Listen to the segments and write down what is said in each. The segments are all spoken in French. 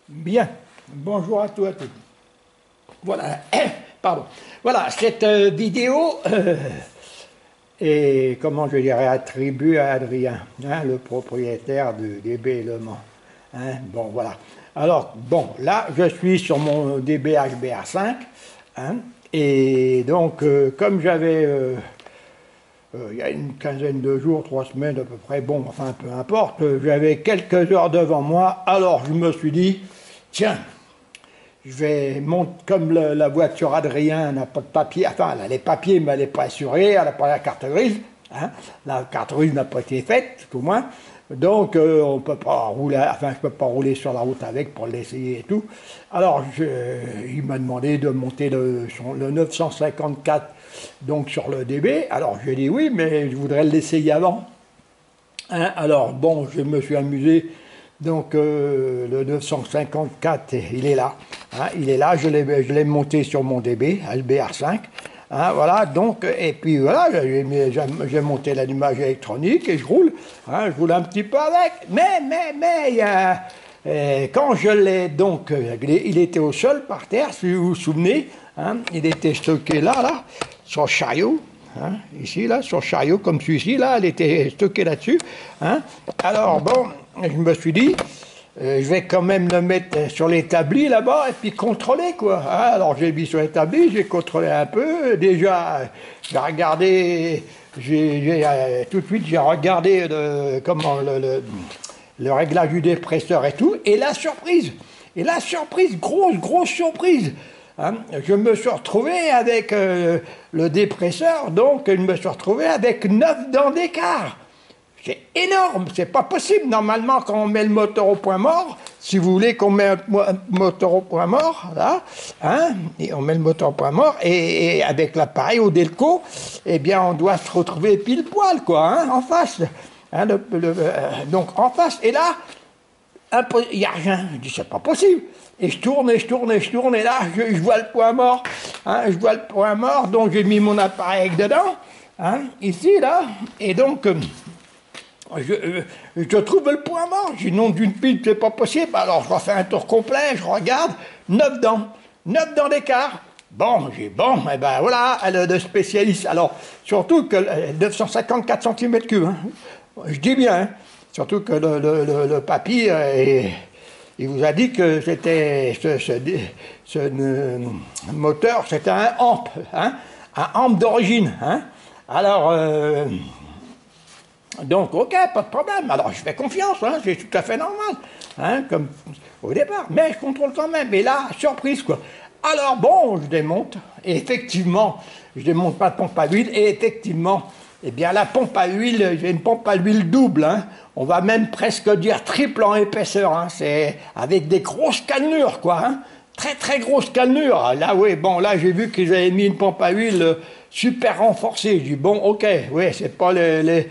Bien, bonjour à tous et à toutes. Voilà, pardon. Voilà, cette vidéo est, comment je dirais, attribuée à Adrien, hein, le propriétaire de DB Le Mans. Hein, bon, voilà. Alors, bon, là, je suis sur mon DB HBR5, hein, et donc, comme j'avais, il y a une quinzaine de jours, 3 semaines à peu près, bon, enfin, peu importe, j'avais quelques heures devant moi, alors je me suis dit, tiens, je vais monter, comme la voiture Adrien n'a pas de papier, enfin elle a les papiers mais elle n'est pas assurée, elle n'a pas la carte grise, hein, la carte grise n'a pas été faite, tout au moins, donc on peut pas rouler, enfin je peux pas rouler sur la route avec pour l'essayer et tout. Alors il m'a demandé de monter le 954 donc sur le DB, alors j'ai dit oui mais je voudrais l'essayer avant. Hein, alors bon, je me suis amusé. Donc le 954, il est là. Hein, il est là, je l'ai monté sur mon DB, HBR5. Hein, voilà, donc, et puis voilà, j'ai monté l'allumage électronique et je roule. Hein, je roule un petit peu avec. Mais, il y a, quand je l'ai, donc, il était au sol, par terre, si vous vous souvenez. Hein, il était stocké là, sur le chariot. Hein, ici, là, sur le chariot, comme celui-ci, là, elle était stockée là-dessus. Hein. Alors, bon, je me suis dit, je vais quand même le mettre sur l'établi là-bas et puis contrôler, quoi. Hein. Alors, j'ai mis sur l'établi, j'ai contrôlé un peu. Déjà, j'ai regardé, tout de suite, j'ai regardé comment le réglage du dépresseur et tout. Et la surprise, grosse surprise. Hein, je me suis retrouvé avec le dépresseur, donc je me suis retrouvé avec 9 dents d'écart. C'est énorme, c'est pas possible. Normalement, quand on met le moteur au point mort, si vous voulez qu'on met un moteur au point mort, là, hein, et on met le moteur au point mort, et avec l'appareil au delco, eh bien, on doit se retrouver pile poil, quoi, hein, en face. Hein, donc, en face, et là, il n'y a rien. Je dis, c'est pas possible. Et je tourne, et là, je vois le point mort. Hein, je vois le point mort, donc j'ai mis mon appareil dedans, hein, ici, là, et donc, je trouve le point mort. Je dis, non, d'une pile, c'est pas possible. Alors, je refais un tour complet, je regarde, 9 dents d'écart. Bon, j'ai bon, et ben voilà, de spécialiste. Alors, surtout que 954 cm3, hein, je dis bien, hein, surtout que le papy, il vous a dit que c'était ce moteur, c'était un amp, hein, un amp d'origine. Hein. Alors, donc, ok, pas de problème. Alors, je fais confiance, hein, c'est tout à fait normal, hein, comme au départ. Mais je contrôle quand même. Et là, surprise, quoi. Alors, bon, je démonte. Et effectivement, je démonte pas de pompe à huile. Et effectivement, eh bien, la pompe à huile, j'ai une pompe à huile double, hein. On va même presque dire triple en épaisseur, hein. C'est avec des grosses cannelures, quoi, hein. Très grosse cannelure. Là, oui, bon, là, j'ai vu qu'ils avaient mis une pompe à huile super renforcée. Je dis, bon, ok, oui, c'est pas les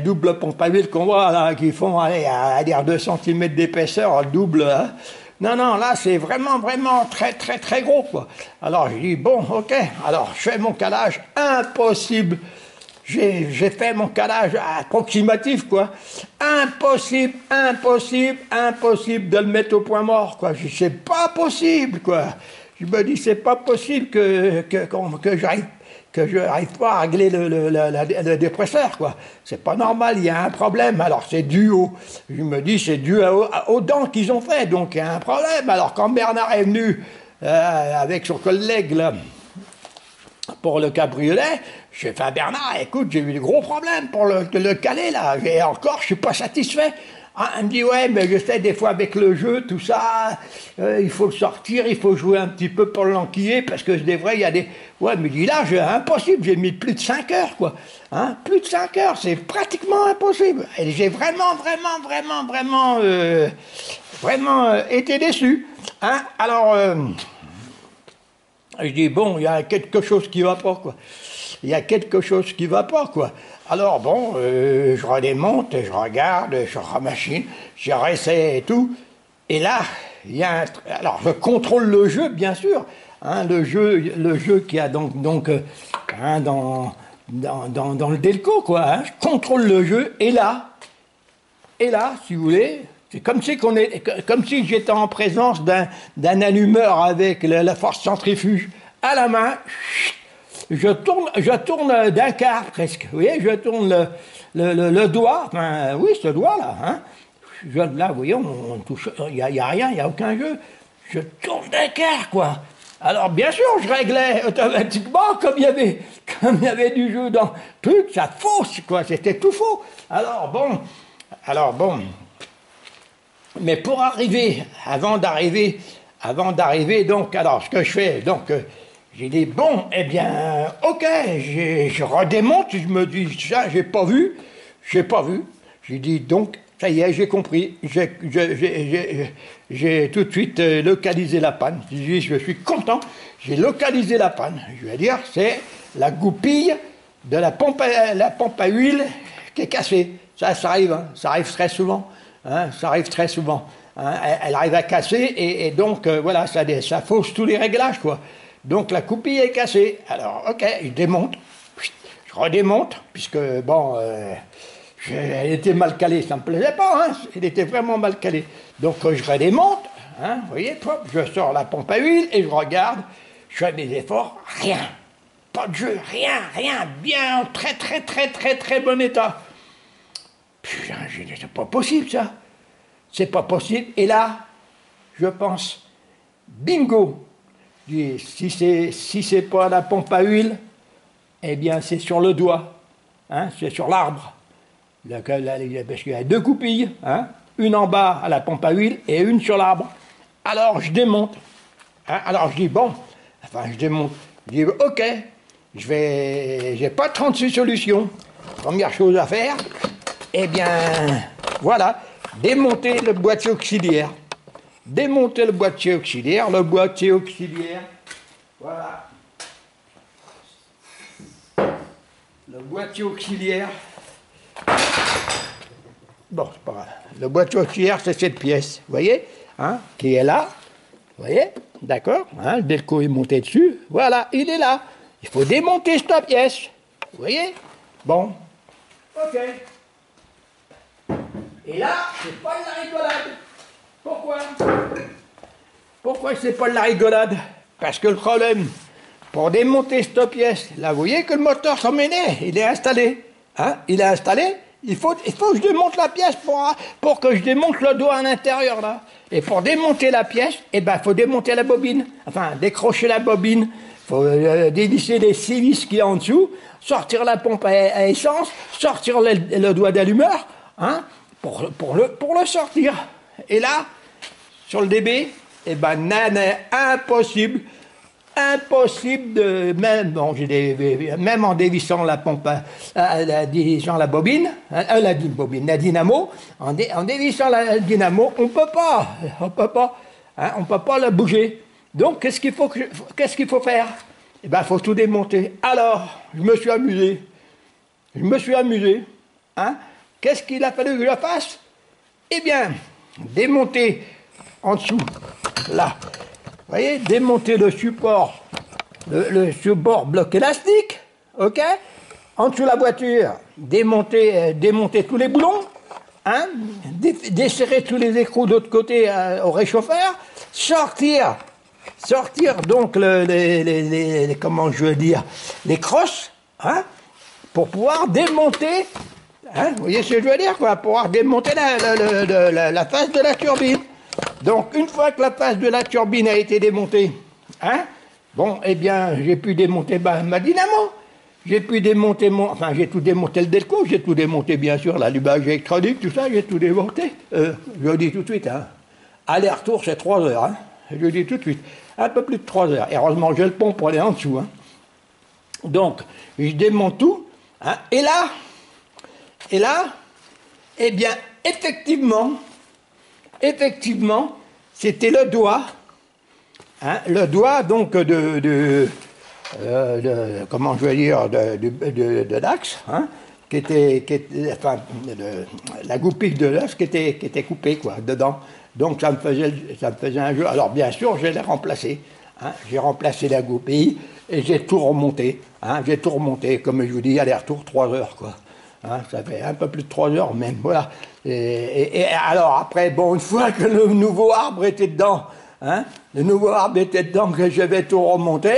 doubles pompes à huile qu'on voit, là, qui font, allez, à dire 2 cm d'épaisseur, double, hein. Non, là, c'est vraiment très gros, quoi. Alors, je dis, bon, ok, alors, je fais mon calage, impossible. J'ai fait mon calage approximatif, quoi. Impossible de le mettre au point mort, quoi. C'est pas possible, quoi. Je me dis, c'est pas possible que je n'arrive pas à régler le dépresseur, quoi. C'est pas normal, il y a un problème. Alors, c'est dû je me dis, c'est dû aux dents qu'ils ont fait, donc il y a un problème. Alors, quand Bernard est venu avec son collègue, là, pour le cabriolet, j'ai fait à Bernard, écoute, j'ai eu des gros problèmes pour le caler, là. Et encore, je suis pas satisfait. Ah, il me dit, ouais, mais je sais, des fois, avec le jeu, tout ça, il faut le sortir, il faut jouer un petit peu pour l'enquiller, parce que c'est vrai, il y a des... Ouais, mais il dit, là, c'est impossible, j'ai mis plus de 5 heures, quoi. Hein, plus de 5 heures, c'est pratiquement impossible. Et j'ai vraiment été déçu. Hein, alors... je dis, bon, il y a quelque chose qui va pas, quoi. Il y a quelque chose qui va pas, quoi. Alors, bon, je redémonte, je regarde, je remachine, je réessaye et tout. Et là, il y a alors, je contrôle le jeu, bien sûr. Hein, le jeu qui a donc hein, dans le delco, quoi. Hein, je contrôle le jeu. Et là, si vous voulez, C'est comme si, comme si j'étais en présence d'un allumeur avec la force centrifuge à la main. Je tourne d'un quart presque. Vous voyez, je tourne le doigt, enfin, oui, ce doigt-là. Hein. Là, vous voyez, on touche, il n'y a rien, il n'y a aucun jeu. Je tourne d'un quart, quoi. Alors, bien sûr, je réglais automatiquement, comme il y avait du jeu dans le truc, ça fausse, quoi, c'était tout faux. Alors, bon. Mais pour arriver, avant d'arriver, donc, alors, ce que je fais, donc, j'ai dit, bon, eh bien, ok, je redémonte, je me dis, ça, j'ai pas vu. J'ai dit, donc, ça y est, j'ai compris, j'ai tout de suite localisé la panne. Je suis content, j'ai localisé la panne. Je vais dire, c'est la goupille de la pompe à huile qui est cassée. Ça arrive, hein, ça arrive très souvent. Hein, ça arrive très souvent. Hein, elle arrive à casser et donc, voilà, ça fausse tous les réglages, quoi. Donc la goupille est cassée. Alors, ok, je démonte, je redémonte, puisque, bon... elle était mal calée, ça ne me plaisait pas, hein, elle était vraiment mal calée. Donc je redémonte, hein, vous voyez, je sors la pompe à huile et je regarde, je fais mes efforts, rien, pas de jeu, rien, bien, très bon état. Putain, c'est pas possible ça, c'est pas possible. Et là, je pense, bingo, si c'est pas la pompe à huile, eh bien c'est sur le doigt, hein, c'est sur l'arbre. Parce qu'il y a deux goupilles, hein, une en bas à la pompe à huile et une sur l'arbre. Alors je démonte. Hein, alors je dis bon, enfin je démonte. Je dis ok, j'ai pas 36 solutions. Première chose à faire, eh bien voilà, démonter le boîtier auxiliaire. Démonter le boîtier auxiliaire, voilà. Le boîtier auxiliaire. Bon, c'est pas grave. Le boîtier auxiliaire, c'est cette pièce, vous voyez, hein, qui est là, vous voyez, d'accord, hein, le delco est monté dessus, voilà, il est là. Il faut démonter cette pièce, vous voyez. Bon, ok. Et là, c'est pas de la rigolade. Pourquoi? Pourquoi c'est pas de la rigolade? Parce que le problème, pour démonter cette pièce, là, vous voyez que le moteur s'en mêlait, il est installé, hein, il faut que je démonte la pièce pour que je démonte le doigt à l'intérieur, là. Et pour démonter la pièce, eh ben, il faut démonter la bobine. Enfin, décrocher la bobine. Il faut dévisser les 6 vis qu'il y a en dessous, sortir la pompe à essence, sortir le doigt d'allumeur, hein, pour le sortir. Et là, sur le DB, eh ben, impossible de, même en dévissant la pompe, dévissant la bobine, la dynamo, en dévissant la dynamo, on peut pas, hein, on peut pas la bouger. Donc qu'est-ce qu'il faut faire? Eh ben, faut tout démonter. Alors, je me suis amusé, hein. Qu'est-ce qu'il a fallu que je fasse? Eh bien, démonter en dessous, là. Vous voyez, démonter le support, le support bloc élastique, ok. En dessous de la voiture, démonter tous les boulons, hein, desserrer tous les écrous de l'autre côté au réchauffeur, sortir donc comment je veux dire, les crosses, hein, pour pouvoir démonter, hein, vous voyez ce que je veux dire, quoi, pour pouvoir démonter la face de la turbine. Donc, une fois que la face de la turbine a été démontée, hein, bon, eh bien, j'ai pu démonter ma dynamo, j'ai pu démonter j'ai tout démonté le delco, j'ai tout démonté, bien sûr, l'allumage électronique, tout ça, j'ai tout démonté. Je le dis tout de suite, hein, aller-retour, c'est 3 heures, hein, je le dis tout de suite, un peu plus de 3 heures. Et heureusement, j'ai le pont pour aller en dessous, hein. Donc, je démonte tout, hein, et là, eh bien, effectivement, c'était le doigt, hein, donc comment je vais dire, de l'axe, hein, enfin, la goupille de l'axe qui était coupée, quoi, dedans. Donc ça me faisait un jeu. Alors bien sûr, je l'ai remplacé, hein, j'ai remplacé la goupille et j'ai tout remonté, hein, comme je vous dis, aller-retour 3 heures, quoi. Hein, ça fait un peu plus de 3 heures même, voilà. Et alors après, bon, une fois que le nouveau arbre était dedans, hein, le nouveau arbre était dedans, que je vais tout remonter,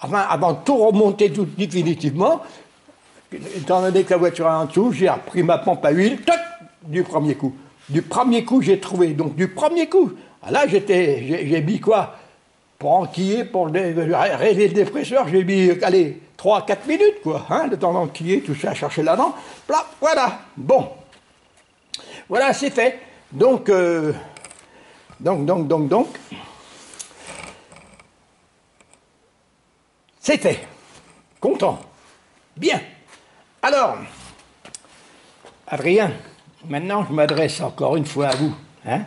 enfin, avant de tout remonter tout définitivement, étant donné que la voiture est en dessous, j'ai repris ma pompe à huile, toc, du premier coup. Du premier coup, j'ai trouvé, donc du premier coup. Là, j'ai mis quoi? Pour enquiller, pour régler le dépresseur, j'ai mis, allez, 3-4 minutes, quoi, hein, le temps d'enquiller, tout ça, chercher là-dedans. Voilà, bon. Voilà, c'est fait. Donc, c'est fait. Content. Bien. Alors, Adrien, maintenant, je m'adresse encore une fois à vous, hein.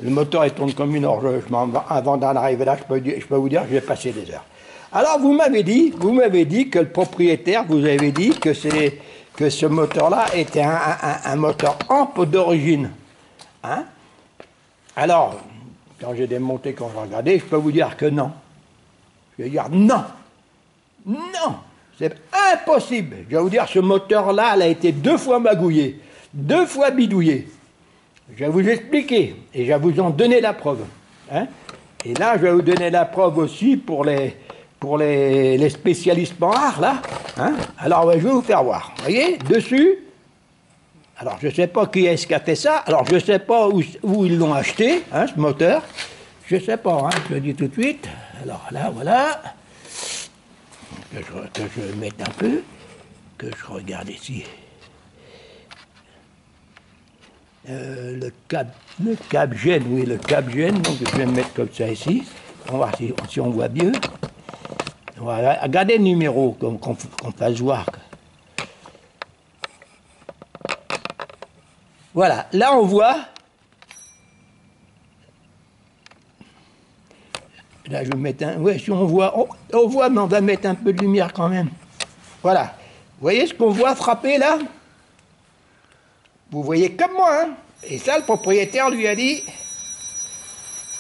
Le moteur il tourne comme une horloge. Avant d'en arriver là, je peux vous dire que je vais passer des heures. Alors, vous m'avez dit que le propriétaire, vous avez dit que ce moteur-là était un moteur amp d'origine. Hein? Alors, quand j'ai démonté, quand j'ai regardé, je peux vous dire que non. Je vais dire non. Non, c'est impossible. Je vais vous dire, ce moteur-là, il a été 2 fois magouillé, 2 fois bidouillé. Je vais vous expliquer et je vais vous en donner la preuve. Hein? Et là, je vais vous donner la preuve aussi pour les spécialistes en art, là. Hein? Alors, je vais vous faire voir. Vous voyez, dessus, alors je ne sais pas qui est-ce qui a fait ça, alors je ne sais pas où ils l'ont acheté, hein, ce moteur. Je ne sais pas, hein, je le dis tout de suite. Alors là, voilà. Que je mette un peu, que je regarde ici. Le cap gêne, oui, le cap gêne, donc je vais me mettre comme ça ici. On va voir si on voit mieux. Voilà, regardez le numéro, qu'on fasse voir. Voilà, là on voit. Là je vais mettre un. Ouais, si on voit, on voit, mais on va mettre un peu de lumière quand même. Voilà. Vous voyez ce qu'on voit frapper là? Vous voyez comme moi, hein? Et ça, le propriétaire lui a dit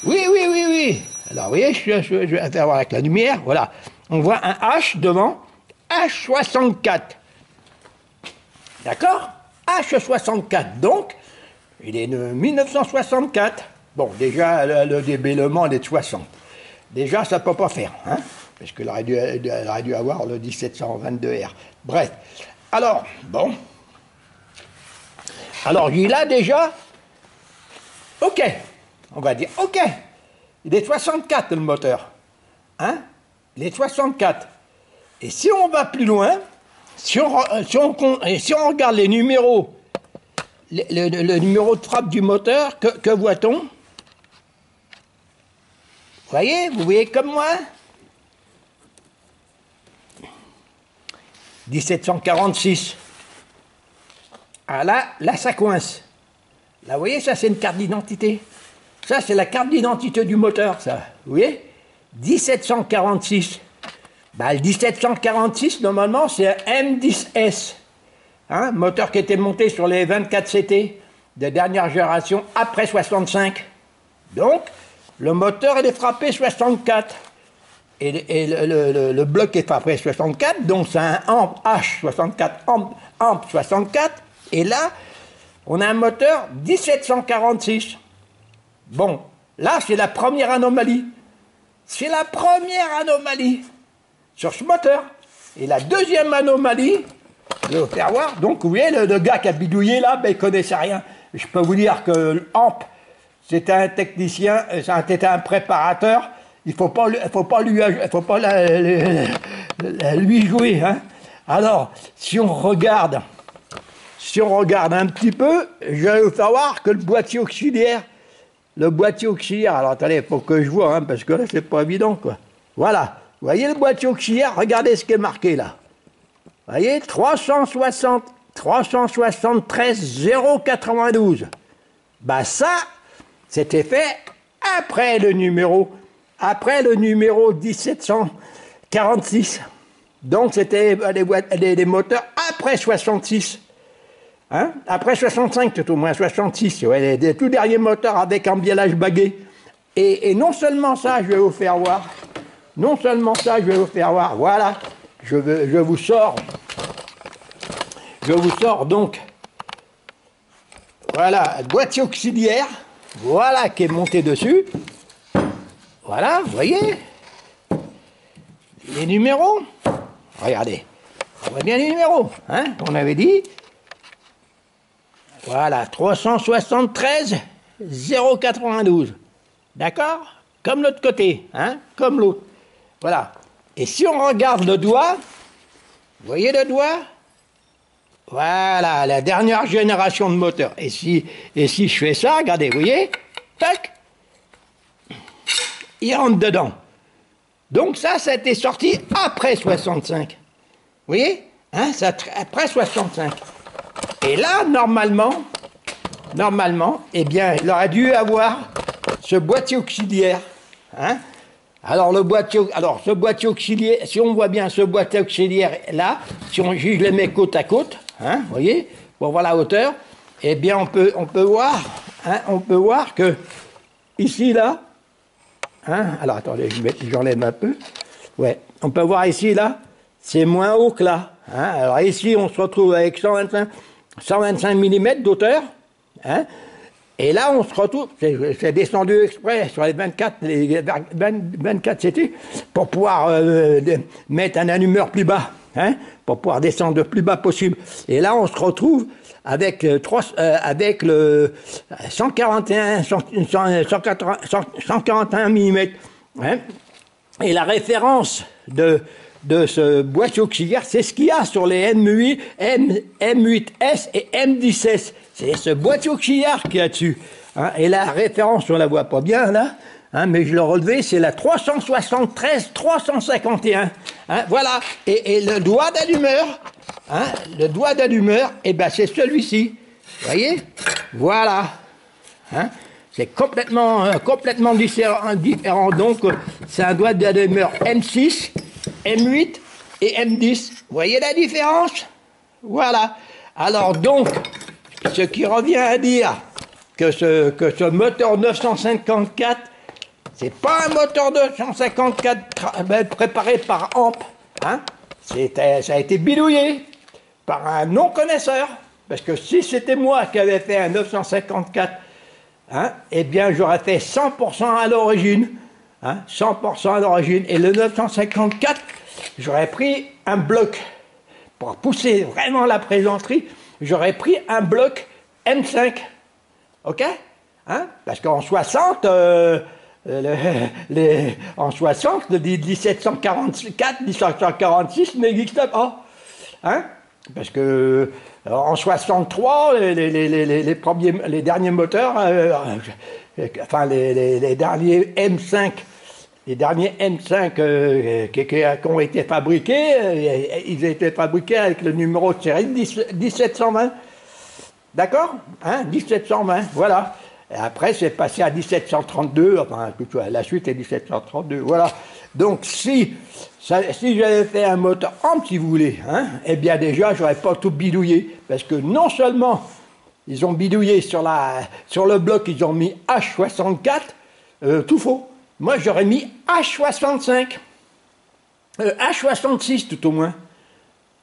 oui. Alors, vous voyez, je vais faire voir avec la lumière. Voilà. On voit un H devant, H64. D'accord? H64. Donc, il est de 1964. Bon, déjà, le débellement, il est de 60. Déjà, ça ne peut pas faire, hein? Parce qu'il aurait dû avoir le 1722R. Bref. Alors, bon. Alors, il a déjà, ok, on va dire, ok, il est 64 le moteur, hein, il est 64. Et si on va plus loin, si on regarde les numéros, le numéro de frappe du moteur, que voit-on? Vous voyez comme moi? 1746. Ah là, ça coince. Là, vous voyez, ça, c'est une carte d'identité. Ça, c'est la carte d'identité du moteur, ça. Vous voyez? 1746. Bah, le 1746, normalement, c'est un M10S. Hein, moteur qui était monté sur les 24 CT de dernière génération après 65. Donc, le moteur, il est frappé 64. Et le bloc est frappé 64, donc c'est un amp H64, amp 64. Et là, on a un moteur 1746. Bon, là, c'est la première anomalie. C'est la première anomalie sur ce moteur. Et la deuxième anomalie, je vais vous faire voir. Donc, vous voyez, le gars qui a bidouillé là, ben, il ne connaissait rien. Je peux vous dire que l'amp, c'était un technicien, c'était un préparateur. Il ne faut pas lui jouer. Hein. Alors, si on regarde un petit peu, je vais vous faire voir que le boîtier auxiliaire, alors attendez, il faut que je vois, hein, parce que là, c'est pas évident, quoi. Voilà, vous voyez le boîtier auxiliaire, regardez ce qui est marqué là. Vous voyez, 373 092. Ben ça, c'était fait après le numéro 1746. Donc c'était les moteurs après 66. Hein? Après 65, tout au moins 66, ouais, les tout derniers moteurs avec embiellage baguet. Et non seulement ça, je vais vous faire voir. Voilà, je vous sors je vous sors donc, voilà, le boîtier auxiliaire, voilà, qui est monté dessus. Voilà, vous voyez les numéros. Regardez, on voit bien les numéros, hein, on avait dit. Voilà, 373 092. D'accord? Comme l'autre côté, hein, comme l'autre. Voilà. Et si on regarde le doigt, vous voyez le doigt? Voilà, la dernière génération de moteur. Et si je fais ça, regardez, vous voyez? Tac! Il rentre dedans. Donc ça a été sorti après 65. Vous voyez, hein, ça, après 65. Et là, normalement, eh bien, il aurait dû avoir ce boîtier auxiliaire. Hein. Alors, ce boîtier auxiliaire, si on voit bien ce boîtier auxiliaire là, si je le mets côte à côte, hein, vous voyez, pour voir la hauteur, eh bien, on peut voir, hein, on peut voir que ici, là, hein, alors attendez, j'enlève un peu. Ouais, on peut voir ici, là, c'est moins haut que là. Hein. Alors ici, on se retrouve avec 125 mm d'auteur. Hein. Et là, on se retrouve, c'est descendu exprès sur les 24 CT pour pouvoir mettre un allumeur plus bas, hein, pour pouvoir descendre le plus bas possible. Et là, on se retrouve avec, avec le 141 mm. Hein. Et la référence de ce boîtier auxiliaire, c'est ce qu'il y a sur les M8, M8S et M10S. C'est ce boîtier auxiliaire qu'il y a dessus. Hein. Et la référence, on ne la voit pas bien là, hein, mais je l'ai relevé, c'est la 373 351. Hein, voilà. Et le doigt d'allumeur, hein, eh ben, c'est celui-ci. Vous voyez? Voilà. Hein. C'est complètement différent. Donc, c'est un doigt d'allumeur M6, M8 et M10. Vous voyez la différence? Voilà. Alors donc, ce qui revient à dire que ce moteur 954, c'est pas un moteur 954 préparé par Amp. Hein? Ça a été bidouillé par un non-connaisseur. Parce que si c'était moi qui avais fait un 954, hein, eh bien j'aurais fait 100% à l'origine. Hein, 100% à l'origine. Et le 954, j'aurais pris un bloc. Pour pousser vraiment la plaisanterie, j'aurais pris un bloc M5. OK? Hein? Parce qu'en 60, en 60, le 1744, 1746 n'existe pas. Hein? Parce que en 63, les derniers moteurs, enfin les derniers M5, qui ont été fabriqués, ils étaient fabriqués avec le numéro de série 1720. D'accord? Hein? 1720, voilà. Et après, c'est passé à 1732, enfin, la suite est 1732, voilà. Donc, si j'avais fait un moteur Amp, si vous voulez, hein, eh bien déjà, j'aurais pas tout bidouillé. Parce que non seulement, ils ont bidouillé sur le bloc, ils ont mis H64, tout faux. Moi, j'aurais mis H65. H66, tout au moins.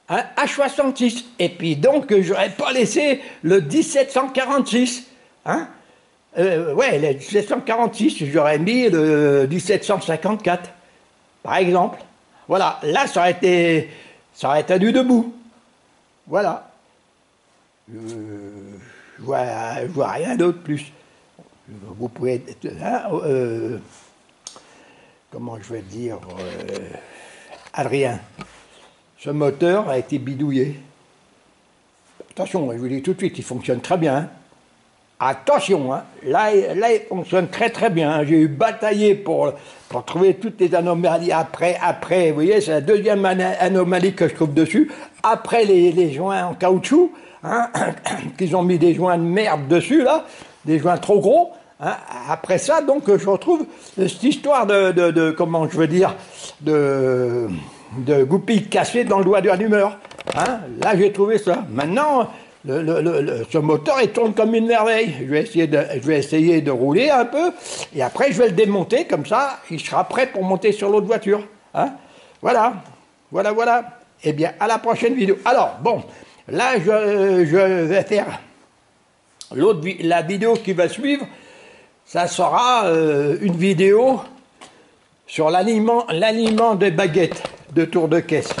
Hein, H66. Et puis, donc, j'aurais pas laissé le 1746. Hein. Ouais, le 1746, j'aurais mis le 1754, par exemple. Voilà, là, ça aurait été du debout. Voilà. Je vois rien d'autre plus. Vous pouvez... Hein, comment je vais dire Adrien, ce moteur a été bidouillé. Attention, je vous dis tout de suite, il fonctionne très bien. Hein. Attention, hein, là, il fonctionne très très bien. Hein. J'ai eu bataillé pour trouver toutes les anomalies après, vous voyez, c'est la deuxième anomalie que je trouve dessus. Après les joints en caoutchouc, hein, qu'ils ont mis des joints de merde dessus, là, des joints trop gros. Hein. Après ça, donc, je retrouve cette histoire de comment je veux dire, de goupilles cassées dans le doigt de l'allumeur. Hein. Là, j'ai trouvé ça. Maintenant... ce moteur, il tourne comme une merveille. Je vais essayer de rouler un peu, et après, je vais le démonter, comme ça, il sera prêt pour monter sur l'autre voiture. Hein. Voilà. Eh bien, à la prochaine vidéo. Alors, bon, Là, je vais faire la vidéo qui va suivre, ça sera une vidéo sur l'aliment des baguettes de tour de caisse.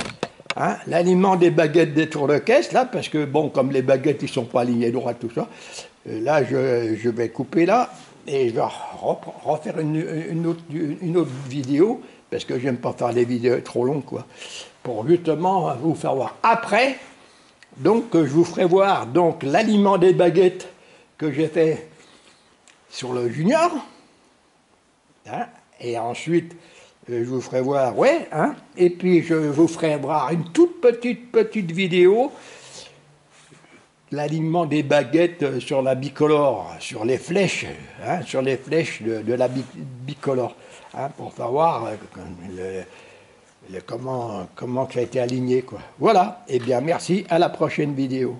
Hein, l'aliment des baguettes des tours de caisse, là, parce que, bon, comme les baguettes, ils ne sont pas alignées droit, tout ça, là, je vais couper là, et je vais refaire une autre vidéo, parce que j'aime pas faire des vidéos trop longues, quoi, pour justement vous faire voir. Après, donc, je vous ferai voir donc l'aliment des baguettes que j'ai fait sur le junior, hein, et ensuite, je vous ferai voir, ouais, hein, et puis je vous ferai voir une toute petite vidéo, l'alignement des baguettes sur la bicolore, sur les flèches, hein, sur les flèches de la bicolore, hein, pour savoir comment ça a été aligné, quoi. Voilà, et bien merci, à la prochaine vidéo.